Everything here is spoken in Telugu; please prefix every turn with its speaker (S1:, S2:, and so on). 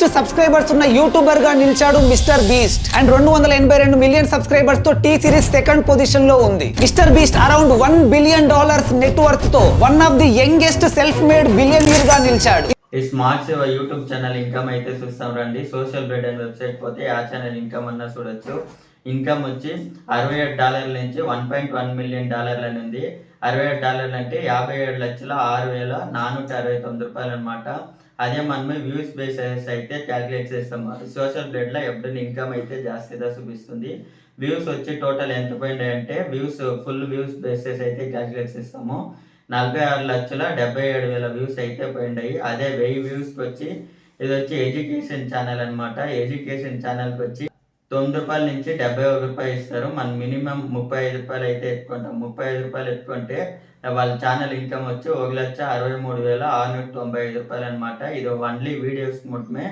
S1: హైయెస్ట్ సబ్స్క్రైబర్స్ ఉన్న యూట్యూబర్ గా నిలిచాడు mister Beast and 282 million subscribers తో టీ సిరీస్ సెకండ్ పొజిషన్ లో ఉంది. Mister Beast around $1 billion net worth తో one of the youngest self made billionaire గా నిలిచాడు.
S2: ఈ స్మార్ట్ సేవ యూట్యూబ్ ఛానల్ ఇన్కమ్ అయితే చూస్తాం రండి. సోషల్ బ్రెడ్ అండ్ వెబ్సైట్ పోతే ఆ ఛానల్ ఇన్కమ్ అన్నా చూడొచ్చు. ఇన్కమ్ వచ్చి $67 నుంచి $1.1 మిలియన్ అని ఉంది. $67 అంటే 57,06,469 అనమాట. అదే మనమే వ్యూస్ బేసెస్ అయితే క్యాలిక్యులేట్ చేస్తాము. సోషల్ బ్రెడ్లో ఎప్పుడు ఇన్కమ్ అయితే జాస్తిగా చూపిస్తుంది. వ్యూస్ వచ్చి టోటల్ ఎంత పోయినాయి అంటే వ్యూస్ ఫుల్ వ్యూస్ బేసెస్ అయితే క్యాలిక్యులేట్ చేస్తాము. 46,77,000 వ్యూస్ అయితే పోయినాయి. అదే 1000 వ్యూస్కి వచ్చి ఇది వచ్చి ఎడ్యుకేషన్ ఛానల్ అనమాట. ఎడ్యుకేషన్ ఛానల్కి వచ్చి ₹9 నుంచి ₹71 ఇస్తారు. మనం మినిమం ₹35 అయితే ఎత్తుకుంటాం. ₹35 ఎత్తుకుంటే వాళ్ళ ఛానల్ ఇన్కమ్ వచ్చి ₹1,63,695 అనమాట. ఇది ఓన్లీ వీడియోస్ మొత్తమే.